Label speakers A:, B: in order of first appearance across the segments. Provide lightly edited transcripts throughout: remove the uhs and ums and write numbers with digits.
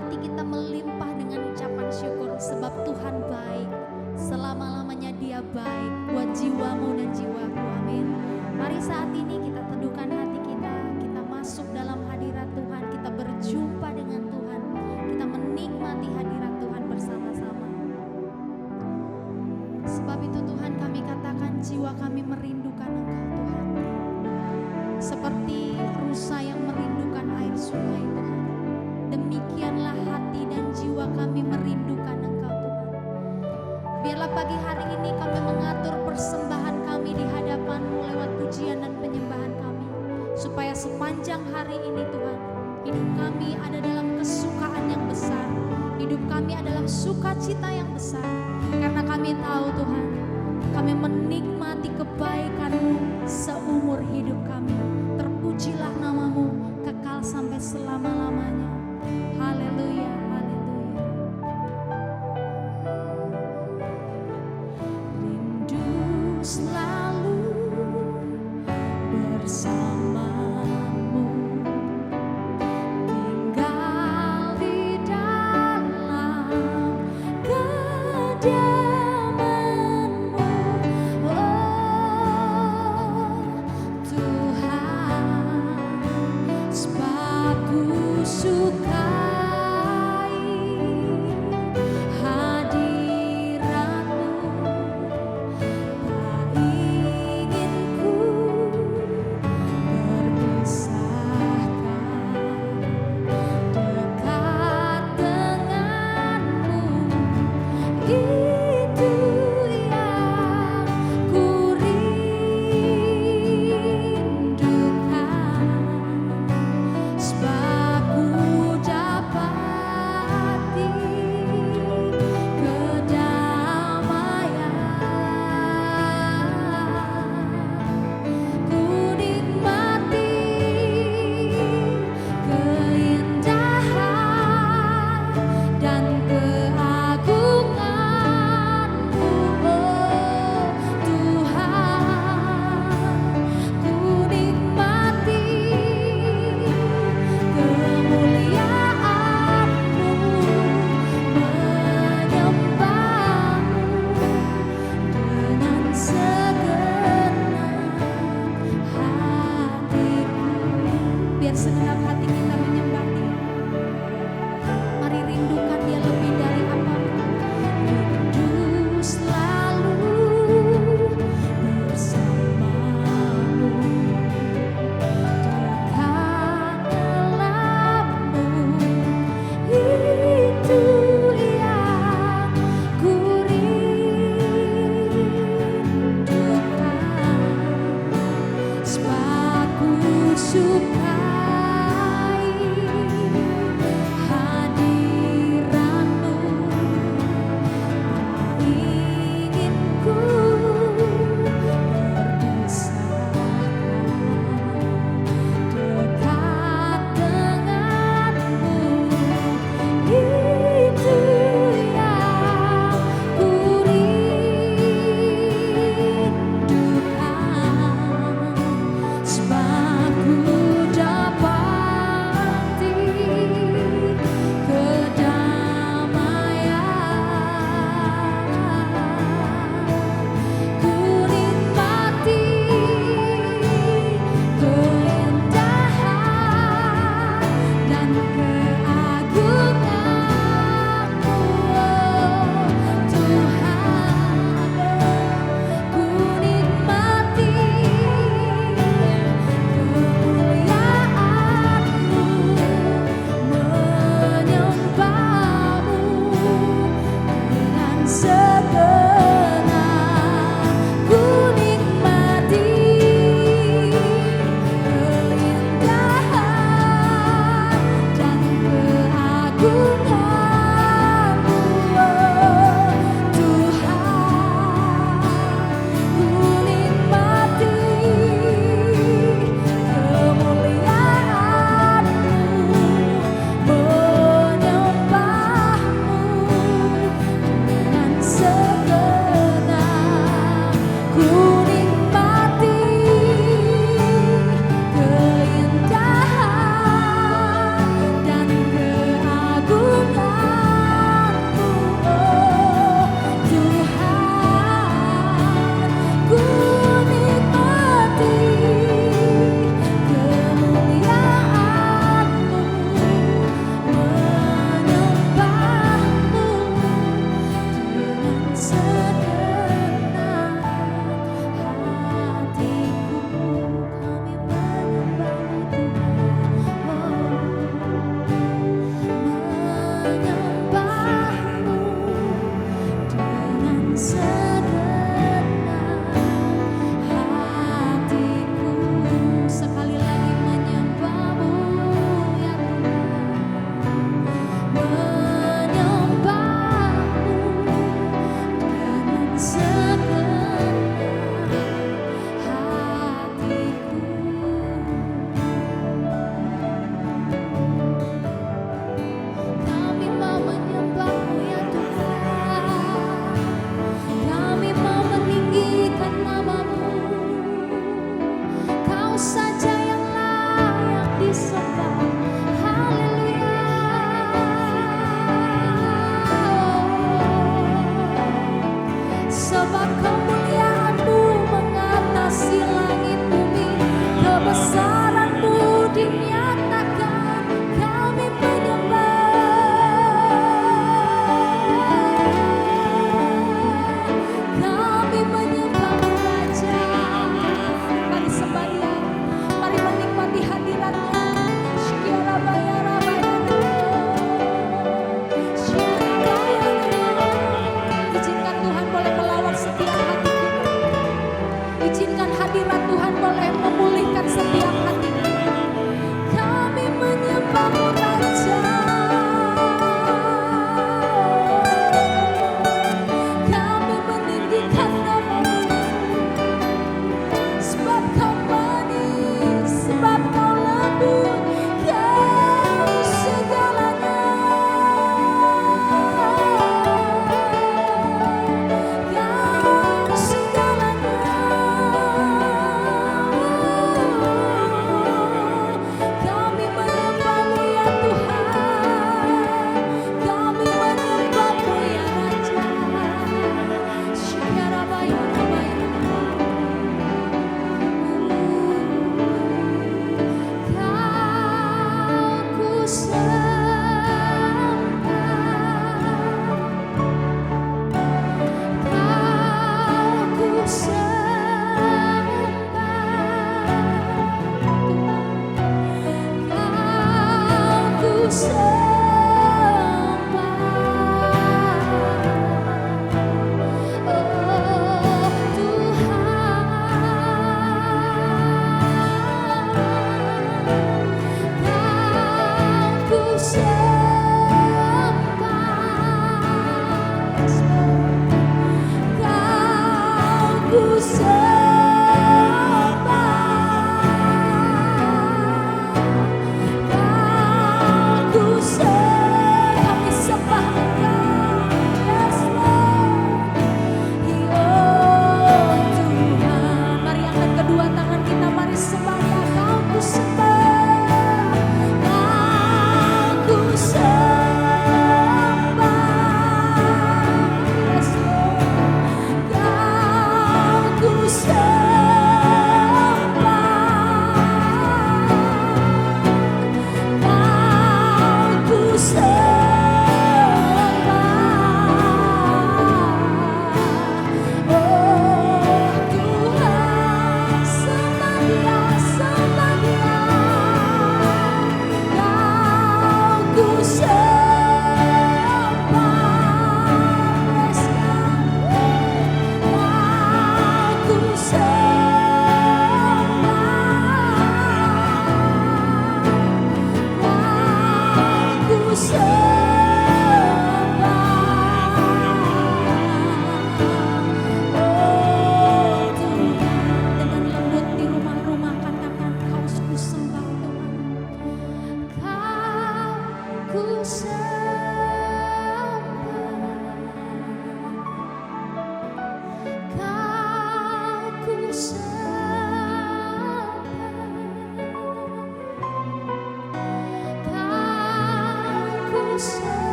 A: hati kita melimpah dengan ucapan syukur, sebab Tuhan baik. Selama-lamanya Dia baik buat jiwamu dan jiwaku. Amin. Mari saat ini kita teduhkan hati kita, kita masuk dalam hadirat Tuhan, kita berjumpa dengan Tuhan, kita menikmati hadirat Tuhan bersama-sama. Sebab itu Tuhan, kami katakan jiwa kami merindukan Engkau Tuhan, seperti rusa yang merindukan air sungai Tuhan. Demikianlah hati dan jiwa kami merindukan Engkau Tuhan. Biarlah pagi hari ini kami mengatur persembahan kami di hadapan-Mu lewat pujian dan penyembahan kami, supaya sepanjang hari ini Tuhan, hidup kami ada dalam kesukaan yang besar, hidup kami adalah sukacita yang besar, karena kami tahu Tuhan, kami menikmati kebaikan-Mu seumur hidup kami. Terpujilah nama-Mu kekal sampai selama-lamanya. Haleluya, haleluya. Rindu selalu bersama-Mu, tinggal di dalam kediaman-Mu. Oh Tuhan, sebab ku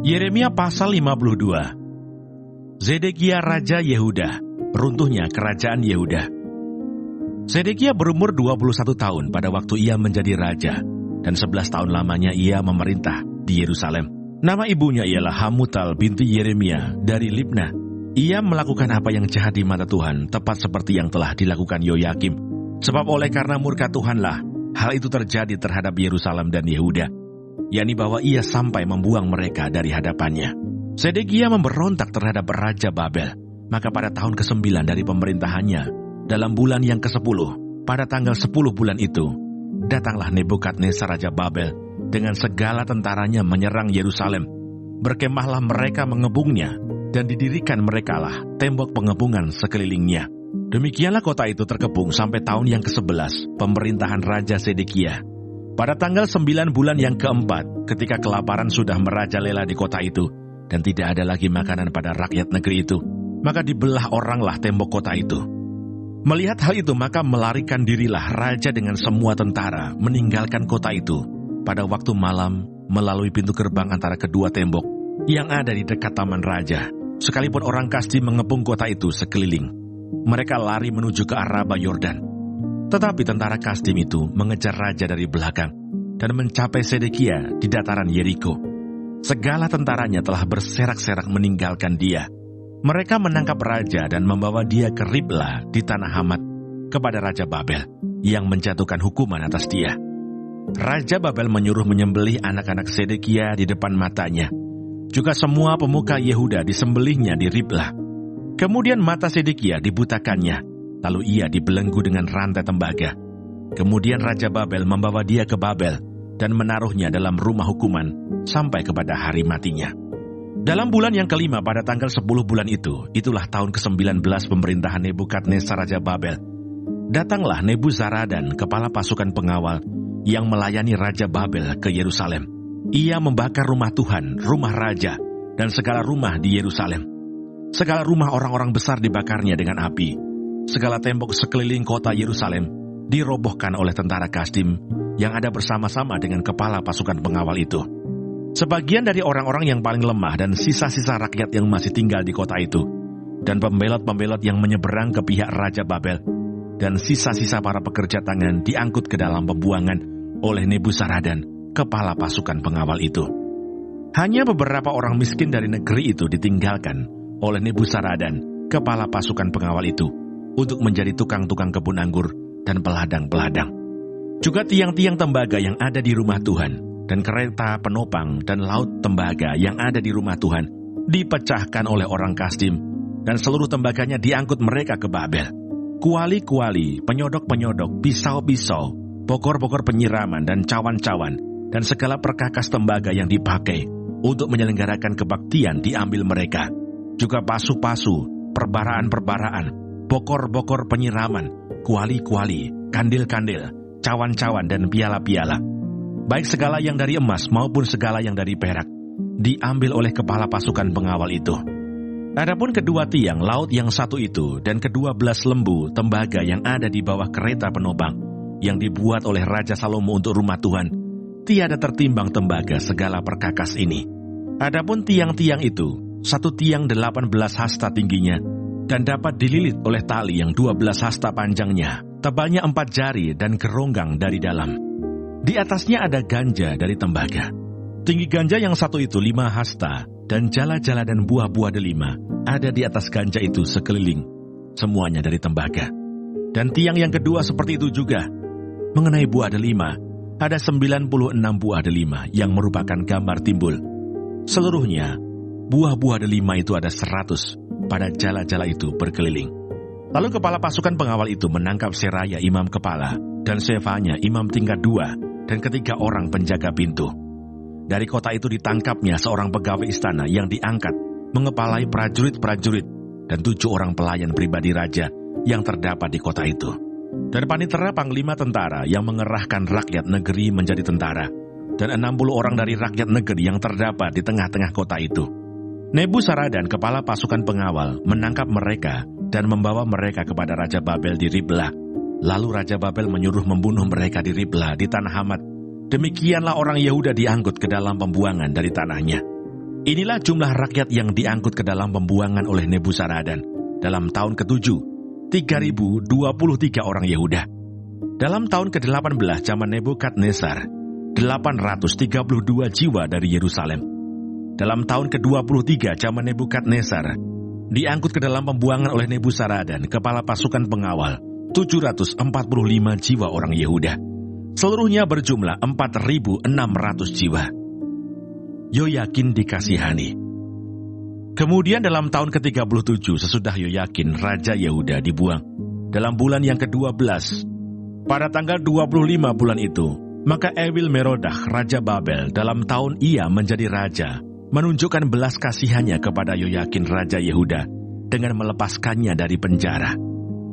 B: Yeremia pasal 52. Zedekia Raja Yehuda, runtuhnya kerajaan Yehuda. Zedekia berumur 21 tahun pada waktu ia menjadi raja, dan 11 tahun lamanya ia memerintah di Yerusalem. Nama ibunya ialah Hamutal binti Yeremia dari Libna. Ia melakukan apa yang jahat di mata Tuhan, tepat seperti yang telah dilakukan Yoyakim. Sebab oleh karena murka Tuhanlah, hal itu terjadi terhadap Yerusalem dan Yehuda, yakni bahwa ia sampai membuang mereka dari hadapannya. Zedekia memberontak terhadap Raja Babel. Maka pada tahun ke-9 dari pemerintahannya, dalam bulan yang ke-10, pada tanggal 10 bulan itu, datanglah Nebukadnezar Raja Babel dengan segala tentaranya menyerang Yerusalem. Berkemahlah mereka mengebungnya, dan didirikan merekalah tembok pengepungan sekelilingnya. Demikianlah kota itu terkepung sampai tahun yang ke-11 pemerintahan Raja Zedekia. Pada tanggal 9 bulan yang ke-4, ketika kelaparan sudah merajalela di kota itu, dan tidak ada lagi makanan pada rakyat negeri itu, maka dibelah oranglah tembok kota itu. Melihat hal itu, maka melarikan dirilah raja dengan semua tentara meninggalkan kota itu pada waktu malam melalui pintu gerbang antara kedua tembok yang ada di dekat taman raja. Sekalipun orang Kasdim mengepung kota itu sekeliling, mereka lari menuju ke Araba Yordan. Tetapi tentara Kasdim itu mengejar raja dari belakang dan mencapai Sedekia di dataran Yeriko. Segala tentaranya telah berserak-serak meninggalkan dia. Mereka menangkap raja dan membawa dia ke Ribla di tanah Hamat kepada Raja Babel yang menjatuhkan hukuman atas dia. Raja Babel menyuruh menyembelih anak-anak Sedekia di depan matanya. Juga semua pemuka Yehuda disembelihnya di Ribla. Kemudian mata Sedekia dibutakannya, lalu ia dibelenggu dengan rantai tembaga. Kemudian Raja Babel membawa dia ke Babel dan menaruhnya dalam rumah hukuman sampai kepada hari matinya. Dalam bulan yang kelima pada tanggal 10 bulan itu, itulah tahun ke-19 pemerintahan Nebukadnezar Raja Babel. Datanglah Nebuzaradan, kepala pasukan pengawal, yang melayani Raja Babel ke Yerusalem. Ia membakar rumah Tuhan, rumah raja, dan segala rumah di Yerusalem. Segala rumah orang-orang besar dibakarnya dengan api. Segala tembok sekeliling kota Yerusalem dirobohkan oleh tentara Kasdim yang ada bersama-sama dengan kepala pasukan pengawal itu. Sebagian dari orang-orang yang paling lemah dan sisa-sisa rakyat yang masih tinggal di kota itu, dan pembelot-pembelot yang menyeberang ke pihak Raja Babel, dan sisa-sisa para pekerja tangan diangkut ke dalam pembuangan oleh Nebuzaradan, kepala pasukan pengawal itu. Hanya beberapa orang miskin dari negeri itu ditinggalkan oleh Nebuzaradan, kepala pasukan pengawal itu, untuk menjadi tukang-tukang kebun anggur dan peladang-peladang. Juga tiang-tiang tembaga yang ada di rumah Tuhan, dan kereta penopang dan laut tembaga yang ada di rumah Tuhan dipecahkan oleh orang Kasdim, dan seluruh tembaganya diangkut mereka ke Babel. Kuali-kuali, penyodok-penyodok, pisau-pisau, bokor-bokor penyiraman dan cawan-cawan, dan segala perkakas tembaga yang dipakai untuk menyelenggarakan kebaktian diambil mereka. Juga pasu-pasu, perbaraan-perbaraan, bokor-bokor penyiraman, kuali-kuali, kandil-kandil, cawan-cawan dan piala-piala. Baik segala yang dari emas maupun segala yang dari perak, diambil oleh kepala pasukan pengawal itu. Adapun kedua tiang laut yang satu itu dan ke-12 lembu tembaga yang ada di bawah kereta penopang yang dibuat oleh Raja Salomo untuk rumah Tuhan, tiada tertimbang tembaga segala perkakas ini. Adapun tiang-tiang itu, satu tiang 18 hasta tingginya, dan dapat dililit oleh tali yang 12 hasta panjangnya, tebalnya 4 jari dan geronggang dari dalam. Di atasnya ada ganja dari tembaga. Tinggi ganja yang satu itu 5 hasta, dan jala-jala dan buah-buah delima ada di atas ganja itu sekeliling, semuanya dari tembaga. Dan tiang yang kedua seperti itu juga. Mengenai buah delima, ada 96 buah delima yang merupakan gambar timbul. Seluruhnya, buah-buah delima itu ada 100 pada jala-jala itu berkeliling. Lalu kepala pasukan pengawal itu menangkap Seraya imam kepala, dan Sefanya imam tingkat 2, dan ketiga orang penjaga pintu. Dari kota itu ditangkapnya seorang pegawai istana yang diangkat mengepalai prajurit-prajurit dan 7 orang pelayan pribadi raja yang terdapat di kota itu. Dan panitera panglima tentara yang mengerahkan rakyat negeri menjadi tentara, dan 60 orang dari rakyat negeri yang terdapat di tengah-tengah kota itu. Nebuzaradan, kepala pasukan pengawal, menangkap mereka dan membawa mereka kepada Raja Babel di Ribla. Lalu Raja Babel menyuruh membunuh mereka di Ribla di tanah Hamat. Demikianlah orang Yehuda diangkut ke dalam pembuangan dari tanahnya. Inilah jumlah rakyat yang diangkut ke dalam pembuangan oleh Nebuzaradan dalam tahun ke-7, 3.023 orang Yehuda. Dalam tahun ke-18 zaman Nebukadnezar, 832 jiwa dari Yerusalem. Dalam tahun ke-23 zaman Nebukadnezar, diangkut ke dalam pembuangan oleh Nebuzaradan, kepala pasukan pengawal, 745 jiwa orang Yehuda. Seluruhnya berjumlah 4.600 jiwa. Yoyakin dikasihani. Kemudian dalam tahun ke-37 sesudah Yoyakin Raja Yehuda dibuang, dalam bulan yang ke-12, pada tanggal 25 bulan itu, maka Ewil Merodah Raja Babel dalam tahun ia menjadi raja, menunjukkan belas kasihannya kepada Yoyakin Raja Yehuda dengan melepaskannya dari penjara.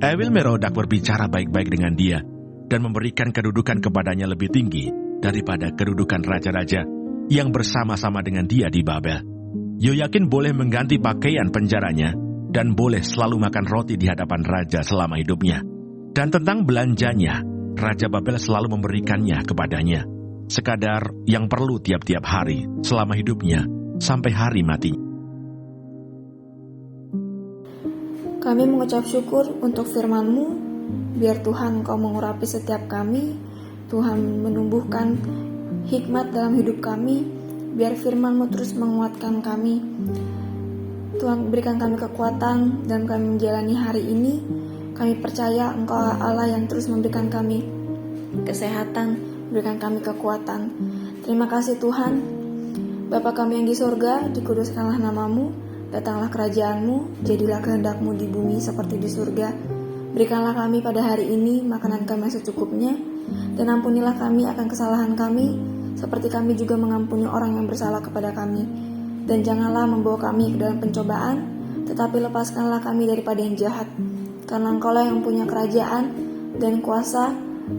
B: Ewil Merodak berbicara baik-baik dengan dia dan memberikan kedudukan kepadanya lebih tinggi daripada kedudukan raja-raja yang bersama-sama dengan dia di Babel. Yoyakin boleh mengganti pakaian penjaranya dan boleh selalu makan roti di hadapan raja selama hidupnya. Dan tentang belanjanya, Raja Babel selalu memberikannya kepadanya, sekadar yang perlu tiap-tiap hari selama hidupnya sampai hari matinya.
C: Kami mengucap syukur untuk firman-Mu, biar Tuhan Engkau mengurapi setiap kami, Tuhan menumbuhkan hikmat dalam hidup kami, biar firman-Mu terus menguatkan kami. Tuhan berikan kami kekuatan dalam kami menjalani hari ini. Kami percaya Engkau Allah yang terus memberikan kami kesehatan, berikan kami kekuatan. Terima kasih Tuhan. Bapa kami yang di surga, dikuduskanlah nama-Mu, datanglah kerajaan-Mu, jadilah kehendak-Mu di bumi seperti di surga. Berikanlah kami pada hari ini makanan kami secukupnya, dan ampunilah kami akan kesalahan kami, seperti kami juga mengampuni orang yang bersalah kepada kami. Dan janganlah membawa kami ke dalam pencobaan, tetapi lepaskanlah kami daripada yang jahat. Karena Engkaulah yang punya kerajaan, dan kuasa,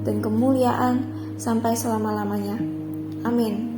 C: dan kemuliaan, sampai selama-lamanya. Amin.